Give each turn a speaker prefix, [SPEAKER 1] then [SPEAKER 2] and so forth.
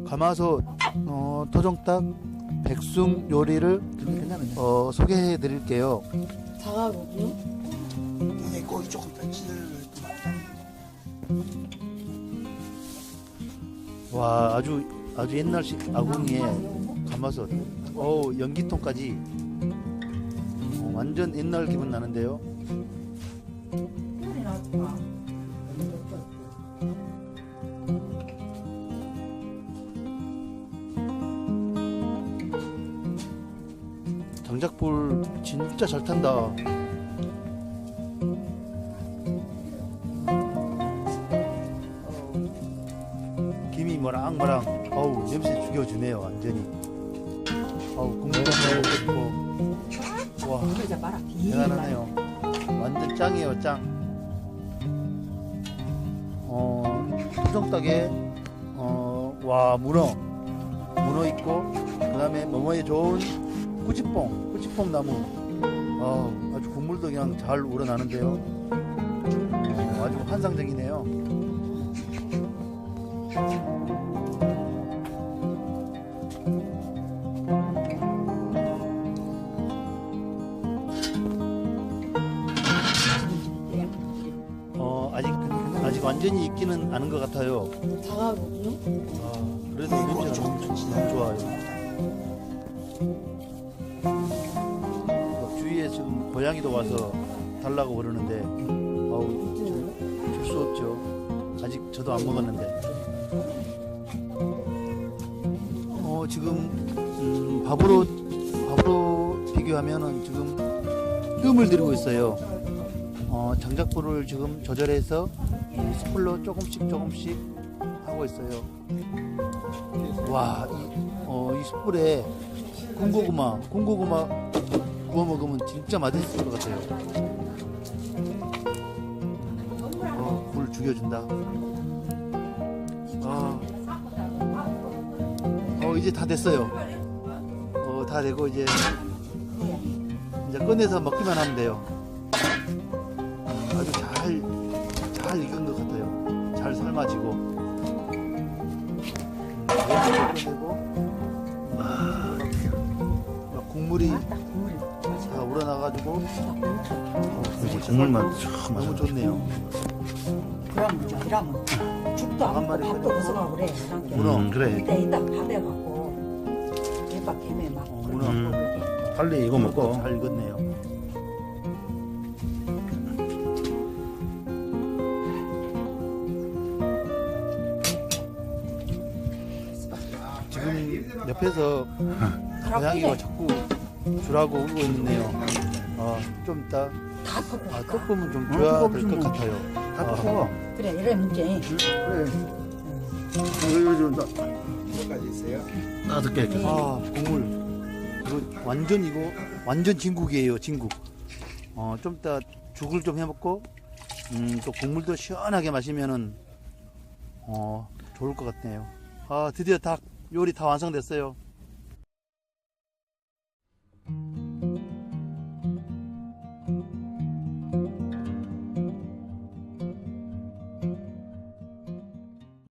[SPEAKER 1] 가마솥 토종닭 백숙 요리를 소개해 드릴게요.
[SPEAKER 2] 작아거든요.
[SPEAKER 3] 내 고기 조금 더 찌를.
[SPEAKER 1] 와, 아주 옛날식 아궁이에 가마솥, 연기통까지 완전 옛날 기분 나는데요. 장작불 진짜 잘 탄다. 김이 모락모락, 냄새 죽여주네요, 완전히. 국물도 좋고. 와, 대단하네요. 완전 짱이에요, 짱. 토종닭에, 문어 있고, 그 다음에 뭐뭐에 좋은 꾸지뽕 나무. 아주 국물도 그냥 잘 우러나는데요. 아주 환상적이네요. 아직 완전히 익지는 않은 것 같아요.
[SPEAKER 2] 작아거든요.
[SPEAKER 1] 그래도 냄새가 너무 좋아요. 주위에 지금 고양이도 와서 달라고 그러는데, 줄 수 없죠. 아직 저도 안 먹었는데. 지금 밥으로 비교하면은 지금 뜸을 들이고 있어요. 장작불을 지금 조절해서 숯불로 조금씩 하고 있어요. 와, 이 숯불에 군고구마 구워 먹으면 진짜 맛있을 것 같아요. 불 죽여준다. 이제 다 됐어요. 다 되고 이제 꺼내서 먹기만 하면 돼요. 아주 잘 익은 것 같아요. 잘 삶아지고. 꺼내고 막 국물이 다 우러나가지고 국물만 너무 좋네요.
[SPEAKER 2] 그럼 그죠. 이러면 죽도 안 먹고 밥도 없어가 그래.
[SPEAKER 1] 문어 그래.
[SPEAKER 2] 이따 밥에 갖고 대박 개매 막
[SPEAKER 1] 문어
[SPEAKER 4] 빨리 이거 먹고.
[SPEAKER 1] 잘 익었네요. 지금 옆에서 고양이가 자꾸 주라고 울고 있네요. 좀 이따
[SPEAKER 2] 다 섞고
[SPEAKER 1] 조금은 좀 줘야 될 것 같아요.
[SPEAKER 4] 다 먹어.
[SPEAKER 2] 그래 이래 문제.
[SPEAKER 4] 그래. 이거 좀
[SPEAKER 3] 몇가지 있어요?
[SPEAKER 4] 다섯 개.
[SPEAKER 1] 국물 이거 완전 진국이에요, 진국. 좀 이따 죽을 좀 해먹고 또 국물도 시원하게 마시면은 좋을 것 같네요. 드디어 닭 요리 다 완성됐어요.